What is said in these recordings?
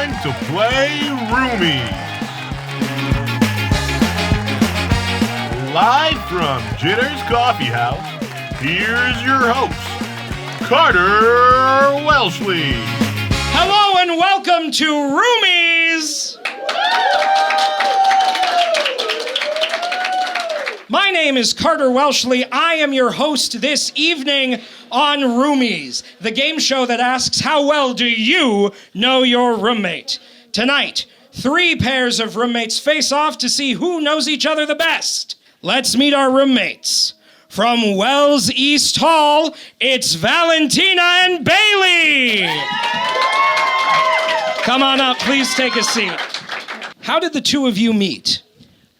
time to play Roomies. Live from Jitters Coffee House, here's your host, Carter Welshly. Hello and welcome to Roomies! My name is Carter Welshly. I am your host this evening on Roomies, the game show that asks how well do you know your roommate. Tonight, 3 pairs of roommates face off to see who knows each other the best. Let's meet our roommates. From Wells East Hall, it's Valentina and Bailey. Come on up, please take a seat. How did the two of you meet?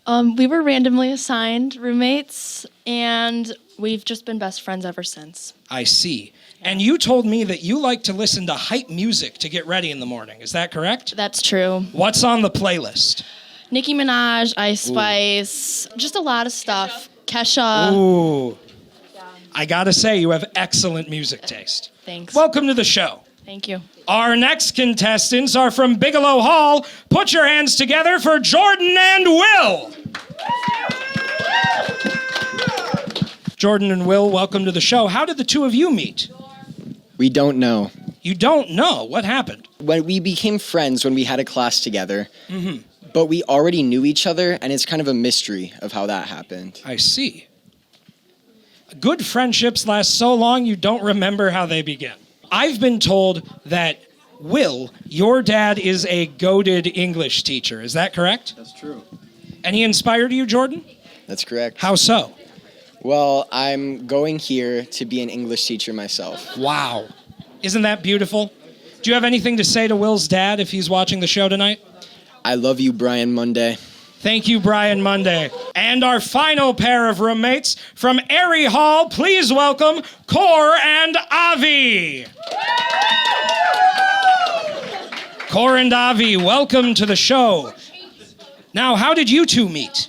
We were randomly assigned roommates, and we've just been best friends ever since. I see. And you told me that you like to listen to hype music to get ready in the morning. Is that correct? That's true. What's on the playlist? Nicki Minaj, Ice Spice, just a lot of stuff. Kesha. Ooh. I gotta say, you have excellent music taste. Thanks. Welcome to the show. Thank you. Our next contestants are from Bigelow Hall. Put your hands together for Jordan and Will. Jordan and Will, welcome to the show. How did the two of you meet? We don't know. You don't know? What happened? When we became friends when we had a class together, but we already knew each other, and it's kind of a mystery of how that happened. I see. Good friendships last so long you don't remember how they began. I've been told that, Will, your dad is a goated English teacher. Is that correct? That's true. And he inspired you, Jordan? That's correct. How so? Well, I'm going here to be an English teacher myself. Wow. Isn't that beautiful? Do you have anything to say to Will's dad if he's watching the show tonight? I love you, Brian Monday. Thank you, Brian Monday. And our final pair of roommates from Airy Hall, please welcome Cor and Avi. Cor and Avi, welcome to the show. Now, how did you two meet?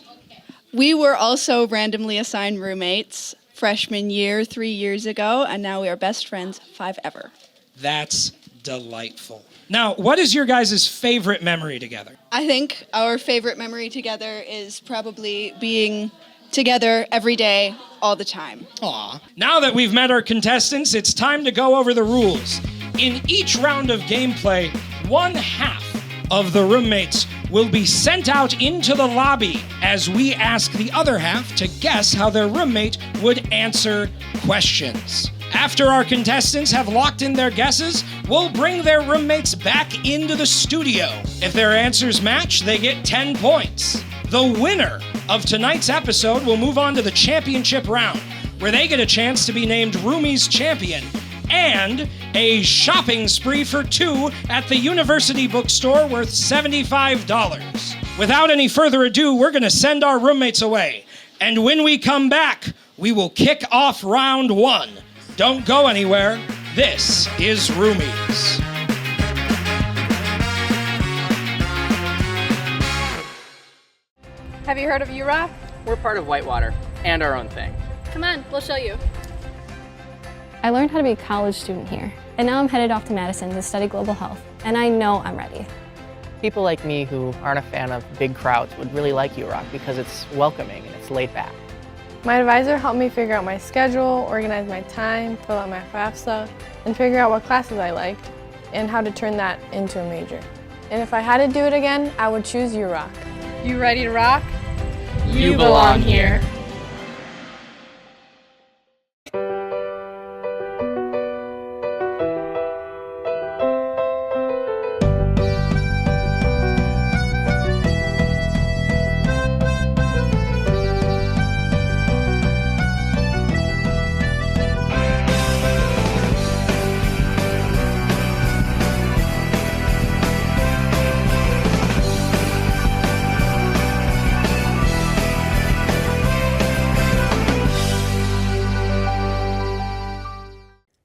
We were also randomly assigned roommates freshman year 3 years ago, and now we are best friends 5 ever. That's delightful. Now, what is your guys' favorite memory together? I think our favorite memory together is probably being together every day, all the time. Aw. Now that we've met our contestants, it's time to go over the rules. In each round of gameplay, 1/2 of the roommates will be sent out into the lobby as we ask the other half to guess how their roommate would answer questions. After our contestants have locked in their guesses, we'll bring their roommates back into the studio. If their answers match, they get 10 points. The winner of tonight's episode will move on to the championship round, where they get a chance to be named Roomies Champion and a shopping spree for 2 at the University Bookstore worth $75. Without any further ado, we're going to send our roommates away. And when we come back, we will kick off round 1. Don't go anywhere. This is Roomies. Have you heard of UROC? We're part of Whitewater and our own thing. Come on, we'll show you. I learned how to be a college student here, and now I'm headed off to Madison to study global health, and I know I'm ready. People like me who aren't a fan of big crowds would really like UROC because it's welcoming and it's laid back. My advisor helped me figure out my schedule, organize my time, fill out my FAFSA, and figure out what classes I liked and how to turn that into a major. And if I had to do it again, I would choose UROC. You ready to rock? You belong here.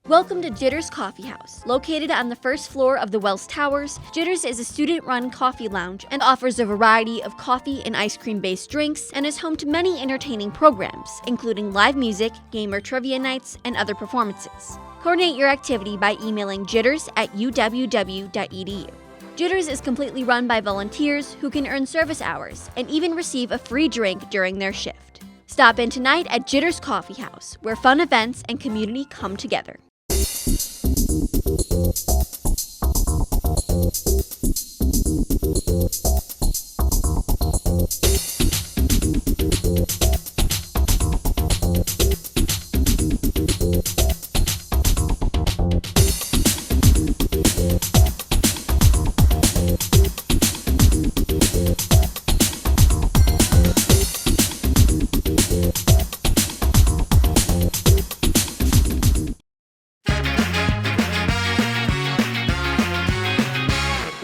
Welcome to Jitters Coffee House. Located on the first floor of the Wells Towers, Jitters is a student-run coffee lounge and offers a variety of coffee and ice cream-based drinks and is home to many entertaining programs, including live music, gamer trivia nights, and other performances. Coordinate your activity by emailing jitters@uww.edu. Jitters is completely run by volunteers who can earn service hours and even receive a free drink during their shift. Stop in tonight at Jitters Coffee House, where fun events and community come together.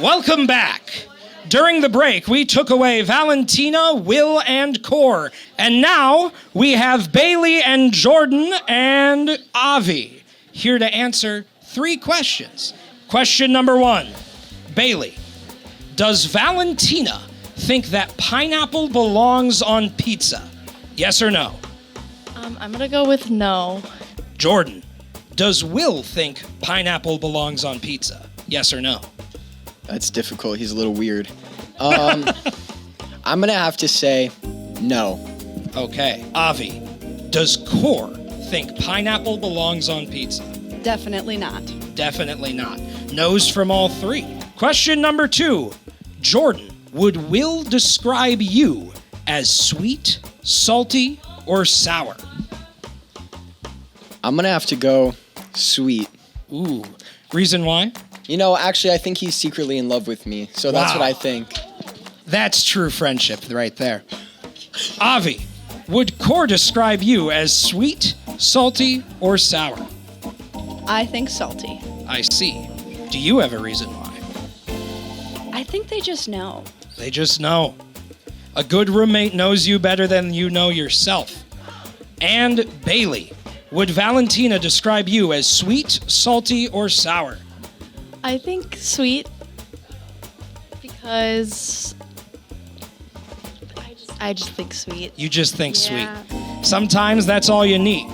Welcome back. During the break, we took away Valentina, Will, and Core. And now we have Bailey and Jordan and Avi here to answer 3 questions. Question number 1. Bailey, does Valentina think that pineapple belongs on pizza? Yes or no? I'm gonna go with no. Jordan, does Will think pineapple belongs on pizza? Yes or no? That's difficult. He's a little weird. I'm going to have to say no. Okay. Avi, does Core think pineapple belongs on pizza? Definitely not. Definitely not. No's from all 3. Question number 2. Jordan, would Will describe you as sweet, salty, or sour? I'm going to have to go sweet. Ooh. Reason why? You know, actually, I think he's secretly in love with me, so that's Wow. what I think. That's true friendship right there. Avi, would Core describe you as sweet, salty, or sour? I think salty. I see. Do you have a reason why? I think they just know. They just know. A good roommate knows you better than you know yourself. And Bailey, would Valentina describe you as sweet, salty, or sour? I think sweet because I just think sweet. You just think Yeah. sweet. Sometimes that's all you need.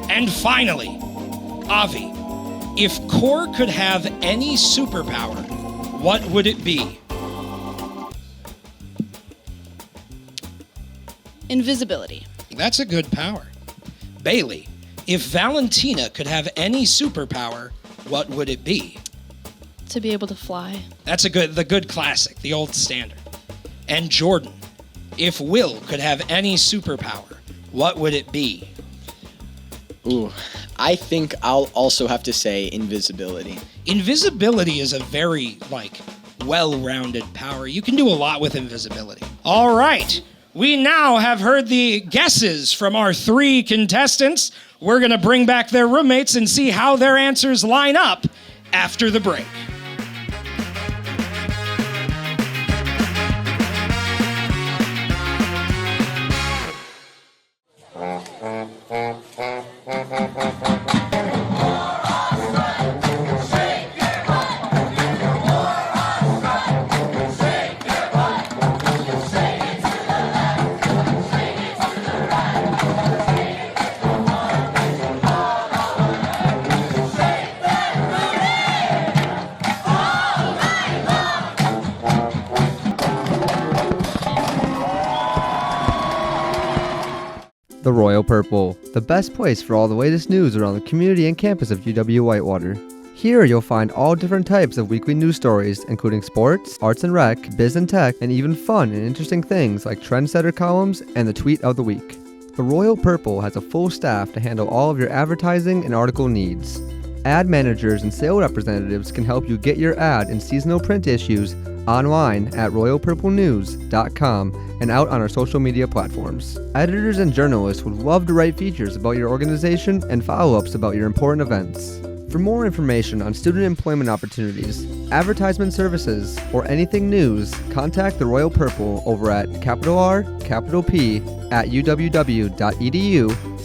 And finally, Avi, if Core could have any superpower, what would it be? Invisibility. That's a good power. Bailey, if Valentina could have any superpower, what would it be? To be able to fly. That's the good classic, the old standard. And Jordan, if Will could have any superpower, what would it be? Ooh, I think I'll also have to say invisibility. Invisibility is a very, well-rounded power. You can do a lot with invisibility. All right. We now have heard the guesses from our 3 contestants. We're going to bring back their roommates and see how their answers line up after the break. The Royal Purple, the best place for all the latest news around the community and campus of UW-Whitewater. Here you'll find all different types of weekly news stories, including sports, arts and rec, biz and tech, and even fun and interesting things like trendsetter columns and the tweet of the week. The Royal Purple has a full staff to handle all of your advertising and article needs. Ad managers and sales representatives can help you get your ad in seasonal print issues online at royalpurplenews.com and out on our social media platforms. Editors and journalists would love to write features about your organization and follow-ups about your important events. For more information on student employment opportunities, advertisement services, or anything news, contact the Royal Purple over at R.P@uww.edu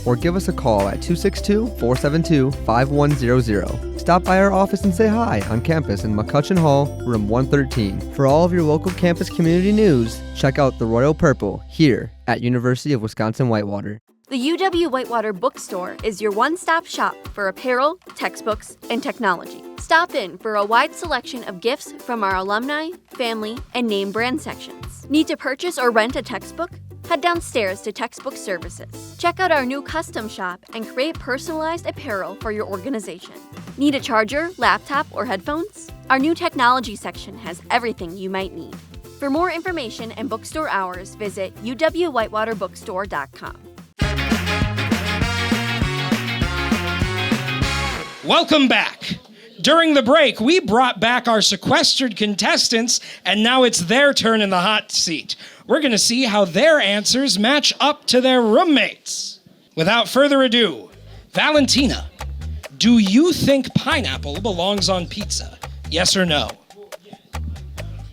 or give us a call at 262-472-5100. Stop by our office and say hi on campus in McCutcheon Hall, room 113. For all of your local campus community news, check out the Royal Purple here at University of Wisconsin-Whitewater. The UW Whitewater Bookstore is your one-stop shop for apparel, textbooks, and technology. Stop in for a wide selection of gifts from our alumni, family, and name brand sections. Need to purchase or rent a textbook? Head downstairs to Textbook Services. Check out our new custom shop and create personalized apparel for your organization. Need a charger, laptop, or headphones? Our new technology section has everything you might need. For more information and bookstore hours, visit uwwhitewaterbookstore.com. Welcome back. During the break, we brought back our sequestered contestants, and now it's their turn in the hot seat. We're going to see how their answers match up to their roommates. Without further ado, Valentina, do you think pineapple belongs on pizza? Yes or no?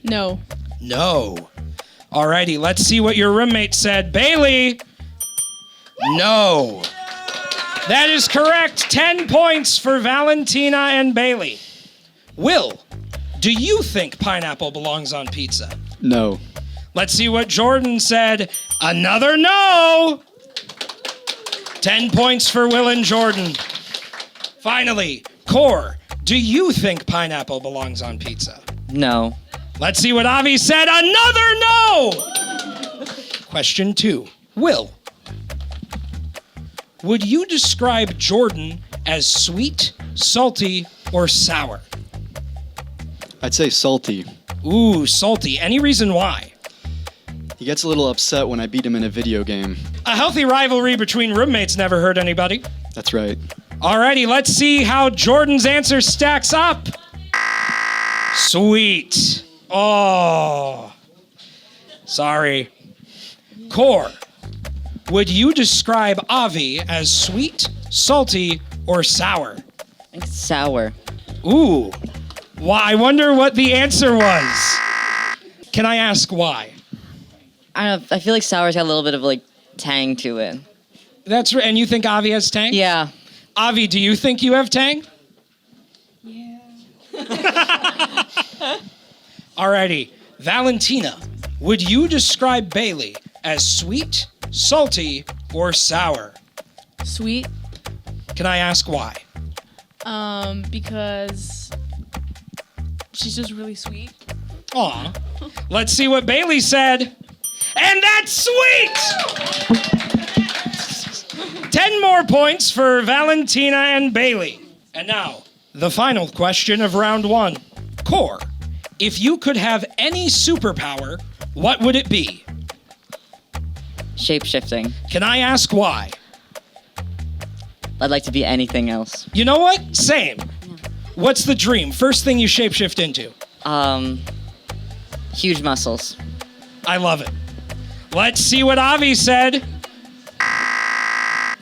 No. No. Alrighty, let's see what your roommate said. Bailey! No. That is correct. 10 points for Valentina and Bailey. Will, do you think pineapple belongs on pizza? No. Let's see what Jordan said. Another no. 10 points for Will and Jordan. Finally, Core, do you think pineapple belongs on pizza? No. Let's see what Avi said. Another no. Question 2. Will, would you describe Jordan as sweet, salty, or sour? I'd say salty. Ooh, salty. Any reason why? He gets a little upset when I beat him in a video game. A healthy rivalry between roommates never hurt anybody. That's right. Alrighty, let's see how Jordan's answer stacks up. Sweet. Oh. Sorry. Core, would you describe Avi as sweet, salty, or sour? I think sour. Ooh. Why? I wonder what the answer was. Can I ask why? I don't know. I feel like sour's got a little bit of like tang to it. That's right. And you think Avi has tang? Yeah. Avi, do you think you have tang? Yeah. Alrighty. Valentina, would you describe Bailey as sweet, salty, or sour? Sweet. Can I ask why? Because she's just really sweet. Aw. Let's see what Bailey said. And that's sweet! 10 more points for Valentina and Bailey. And now, the final question of round 1. Core, if you could have any superpower, what would it be? Shape-shifting. Can I ask why? I'd like to be anything else. You know what? Same. What's the dream? First thing you shapeshift into? Huge muscles. I love it. Let's see what Avi said.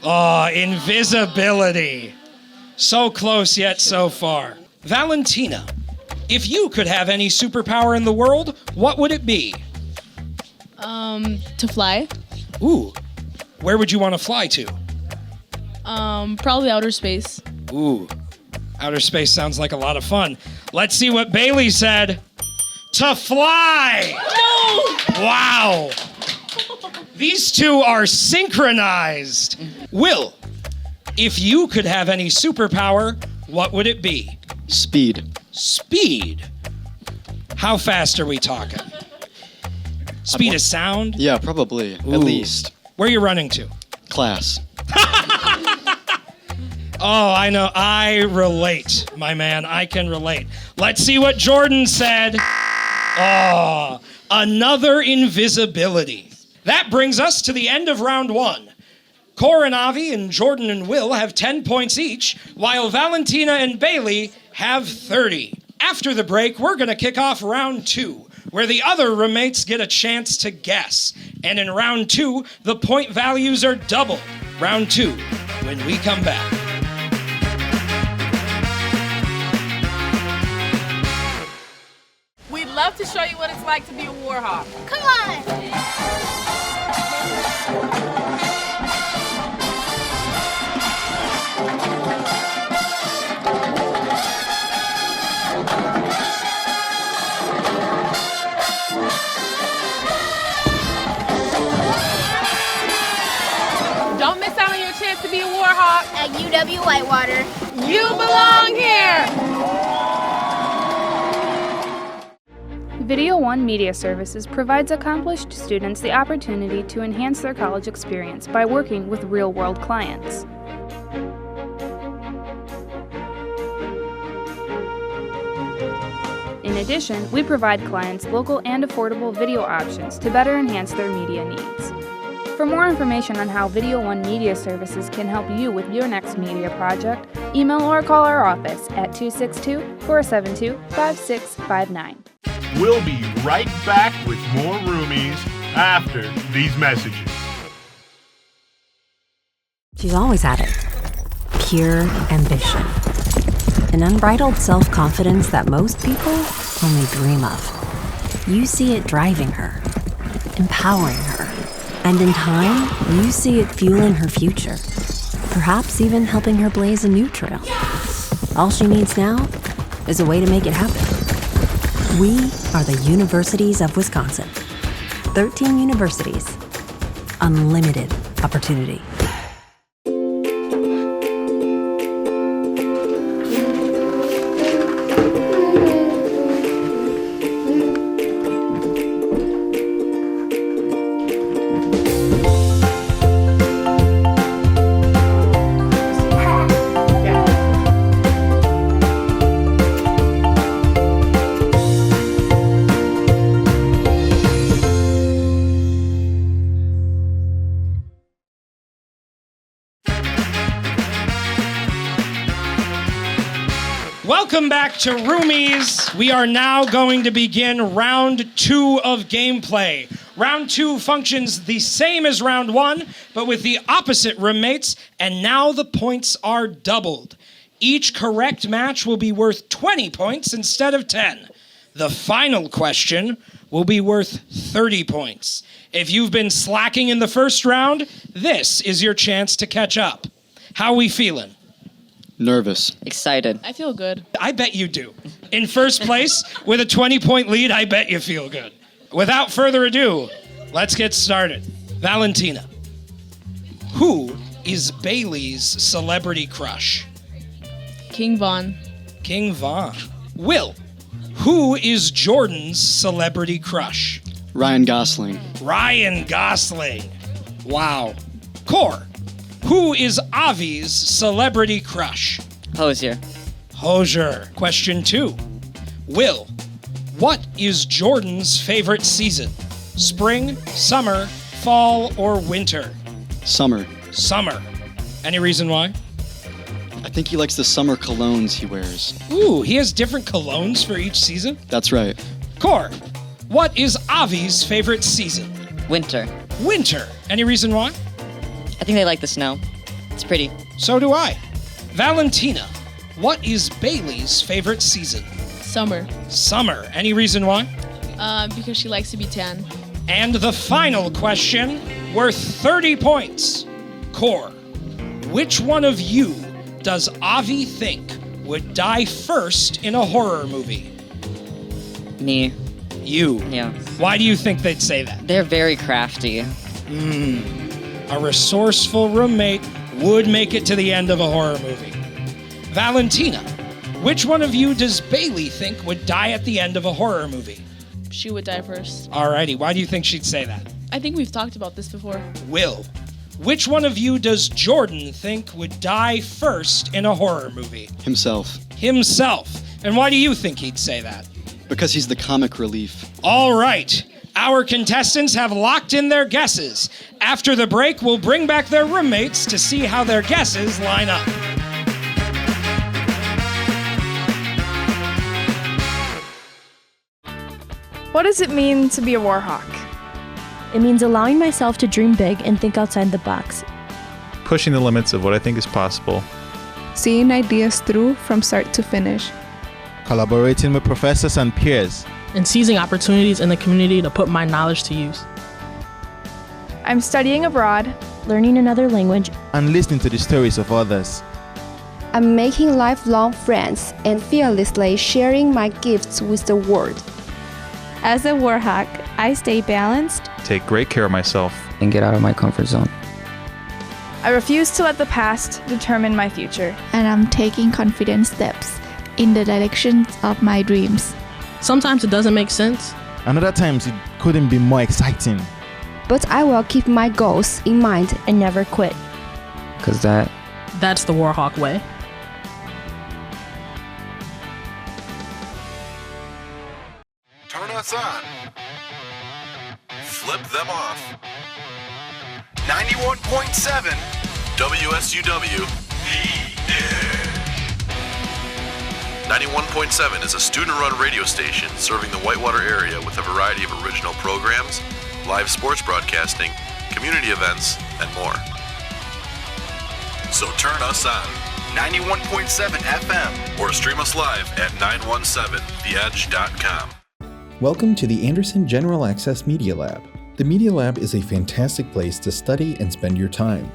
Oh, invisibility. So close yet so far. Valentina, if you could have any superpower in the world, what would it be? To fly. Ooh, where would you want to fly to? Probably outer space. Ooh, outer space sounds like a lot of fun. Let's see what Bailey said. To fly! No! Wow! These two are synchronized. Will, if you could have any superpower, what would it be? Speed. Speed? How fast are we talking? Speed of sound? Yeah, probably. Ooh. At least. Where are you running to? Class. Oh, I know. I relate, my man. I can relate. Let's see what Jordan said. Oh, another invisibility. That brings us to the end of round 1. Core and Avi and Jordan and Will have 10 points each, while Valentina and Bailey have 30. After the break, we're going to kick off round 2, where the other roommates get a chance to guess. And in round 2, the point values are doubled. Round 2, when we come back. We'd love to show you what it's like to be a Warhawk. Come on! Don't miss Whitewater. You belong here! Video One Media Services provides accomplished students the opportunity to enhance their college experience by working with real-world clients. In addition, we provide clients local and affordable video options to better enhance their media needs. For more information on how Video One Media Services can help you with your next media project, email or call our office at 262-472-5659. We'll be right back with more Roomies after these messages. She's always had it. Pure ambition. An unbridled self-confidence that most people only dream of. You see it driving her, empowering her, and in time, you see it fueling her future. Perhaps even helping her blaze a new trail. All she needs now is a way to make it happen. We are the Universities of Wisconsin. 13 universities. Unlimited opportunity. Welcome back to Roomies. We are now going to begin round 2 of gameplay. Round 2 functions the same as round 1, but with the opposite roommates, and now the points are doubled. Each correct match will be worth 20 points instead of 10. The final question will be worth 30 points. If you've been slacking in the first round, this is your chance to catch up. How are we feeling? Nervous. Excited. I feel good. I bet you do. In first place, with a 20-point lead, I bet you feel good. Without further ado, let's get started. Valentina, who is Bailey's celebrity crush? King Von. King Von. Will, who is Jordan's celebrity crush? Ryan Gosling. Ryan Gosling. Wow. Core, who is Avi's celebrity crush? Hosier. Hosier. Question 2. Will, what is Jordan's favorite season? Spring, summer, fall, or winter? Summer. Summer. Any reason why? I think he likes the summer colognes he wears. Ooh, he has different colognes for each season? That's right. Core, what is Avi's favorite season? Winter. Winter. Any reason why? I think they like the snow. It's pretty. So do I. Valentina, what is Bailey's favorite season? Summer. Summer. Any reason why? Because she likes to be tan. And the final question, worth 30 points. Core, which one of you does Avi think would die first in a horror movie? Me. You? Yeah. Why do you think they'd say that? They're very crafty. A resourceful roommate would make it to the end of a horror movie. Valentina, which one of you does Bailey think would die at the end of a horror movie? She would die first. Alrighty, why do you think she'd say that? I think we've talked about this before. Will, which one of you does Jordan think would die first in a horror movie? Himself. Himself. And why do you think he'd say that? Because he's the comic relief. All right. Our contestants have locked in their guesses. After the break, we'll bring back their roommates to see how their guesses line up. What does it mean to be a Warhawk? It means allowing myself to dream big and think outside the box. Pushing the limits of what I think is possible. Seeing ideas through from start to finish. Collaborating with professors and peers. And seizing opportunities in the community to put my knowledge to use. I'm studying abroad, learning another language, and listening to the stories of others. I'm making lifelong friends and fearlessly sharing my gifts with the world. As a Warhawk, I stay balanced, take great care of myself, and get out of my comfort zone. I refuse to let the past determine my future. And I'm taking confident steps in the direction of my dreams. Sometimes it doesn't make sense. And other times it couldn't be more exciting. But I will keep my goals in mind and never quit. Because That's the Warhawk way. Turn us on. Flip them off. 91.7 WSUW. 91.7 is a student-run radio station serving the Whitewater area with a variety of original programs, live sports broadcasting, community events, and more. So turn us on. 91.7 FM or stream us live at 917theedge.com. Welcome to the Anderson General Access Media Lab. The Media Lab is a fantastic place to study and spend your time.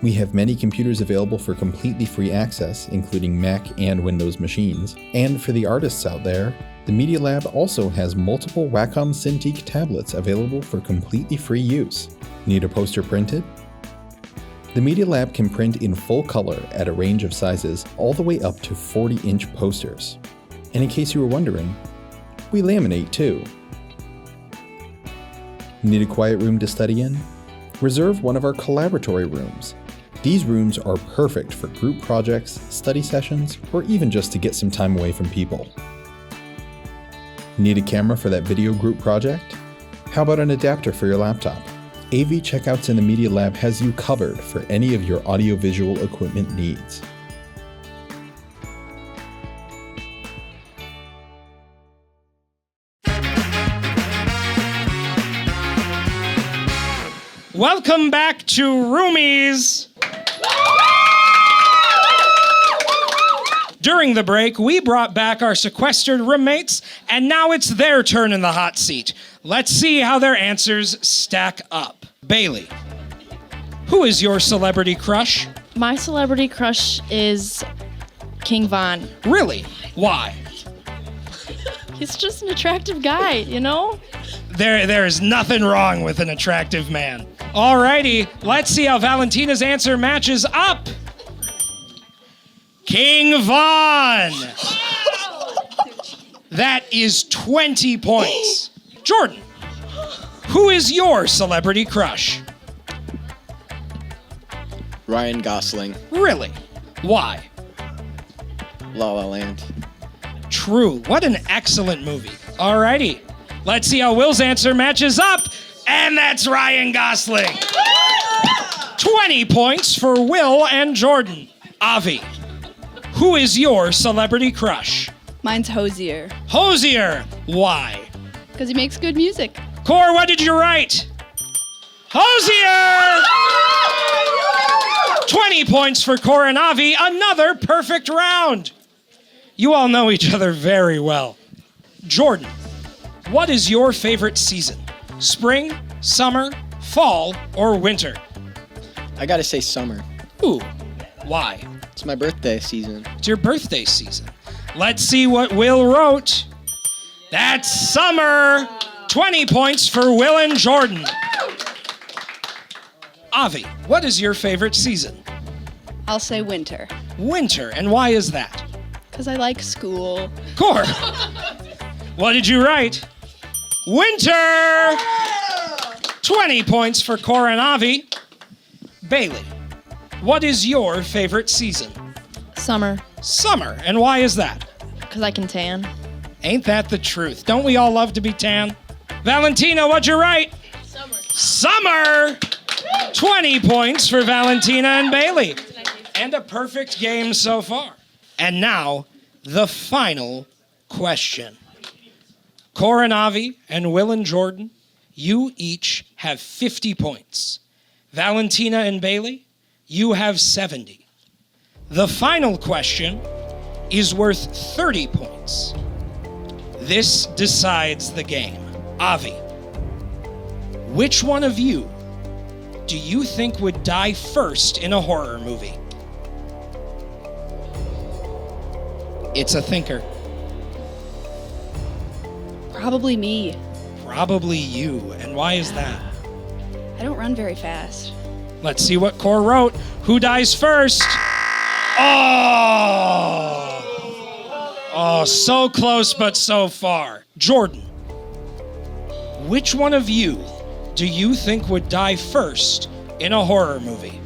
We have many computers available for completely free access, including Mac and Windows machines. And for the artists out there, the Media Lab also has multiple Wacom Cintiq tablets available for completely free use. Need a poster printed? The Media Lab can print in full color at a range of sizes all the way up to 40-inch posters. And in case you were wondering, we laminate too. Need a quiet room to study in? Reserve one of our collaboratory rooms. These rooms are perfect for group projects, study sessions, or even just to get some time away from people. Need a camera for that video group project? How about an adapter for your laptop? AV Checkouts in the Media Lab has you covered for any of your audiovisual equipment needs. Welcome back to Roomies. During the break, we brought back our sequestered roommates, and now it's their turn in the hot seat. Let's see how their answers stack up. Bailey, who is your celebrity crush? My celebrity crush is King Von. Really? Why? He's just an attractive guy, you know? There is nothing wrong with an attractive man. Alrighty, let's see how Valentina's answer matches up. King Von. That is 20 points. Jordan, who is your celebrity crush? Ryan Gosling. Really? Why? La La Land. True. What an excellent movie. Alrighty. Let's see how Will's answer matches up. And that's Ryan Gosling. 20 points for Will and Jordan. Avi, who is your celebrity crush? Mine's Hosier. Hosier. Why? Because he makes good music. Cor, what did you write? Hosier! 20 points for Cor and Avi. Another perfect round. You all know each other very well. Jordan, what is your favorite season? Spring, summer, fall, or winter? I gotta say summer. Ooh, why? It's my birthday season. It's your birthday season. Let's see what Will wrote. That's summer. 20 points for Will and Jordan. Avi, what is your favorite season? I'll say winter. Winter, and why is that? Because I like school. Cor, what did you write? Winter! 20 points for Cor and Avi. Bailey, what is your favorite season? Summer. Summer, and why is that? Because I can tan. Ain't that the truth? Don't we all love to be tan? Valentina, what'd you write? Summer. Summer! 20 points for Valentina and Bailey. And a perfect game so far. And now, the final question. Cor and Avi and Will and Jordan, you each have 50 points. Valentina and Bailey, you have 70. The final question is worth 30 points. This decides the game. Avi, which one of you do you think would die first in a horror movie? It's a thinker. Probably me. Probably you. And why is that? I don't run very fast. Let's see what Core wrote. Who dies first? Oh, so close, but so far. Jordan, which one of you do you think would die first in a horror movie?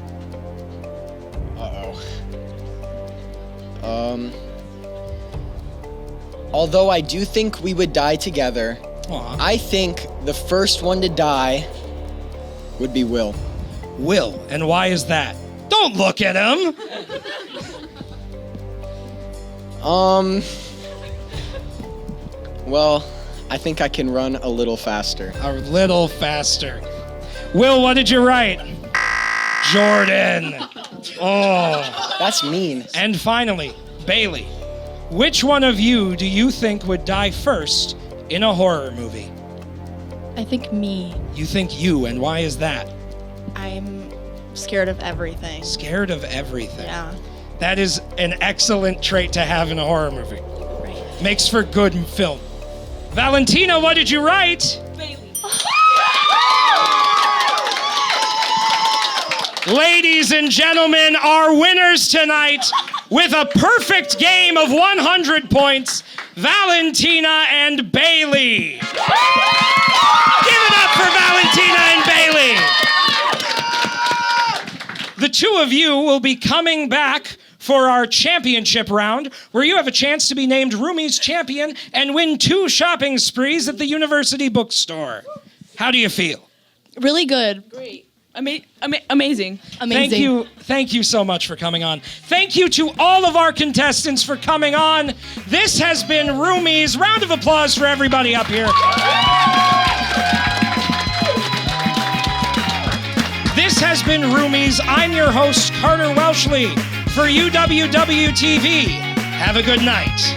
Although I do think we would die together, I think the first one to die would be Will. Will, and why is that? Don't look at him! Well, I think I can run a little faster. A little faster. Will, what did you write? Jordan. Oh. That's mean. And finally, Bailey, which one of you do you think would die first in a horror movie? I think me. You think you, and why is that? I'm scared of everything. Scared of everything. Yeah. That is an excellent trait to have in a horror movie. Right. Makes for good film. Valentina, what did you write? Ladies and gentlemen, our winners tonight with a perfect game of 100 points, Valentina and Bailey. Give it up for Valentina and Bailey. The two of you will be coming back for our championship round, where you have a chance to be named Rumi's champion and win 2 shopping sprees at the university bookstore. How do you feel? Really good. Great. Amazing. Thank you so much for coming on. Thank you to all of our contestants for coming on. This has been Rumi's. Round of applause for everybody up here. This has been Rumi's. I'm your host, Carter Welshly, for UWW-TV. Have a good night.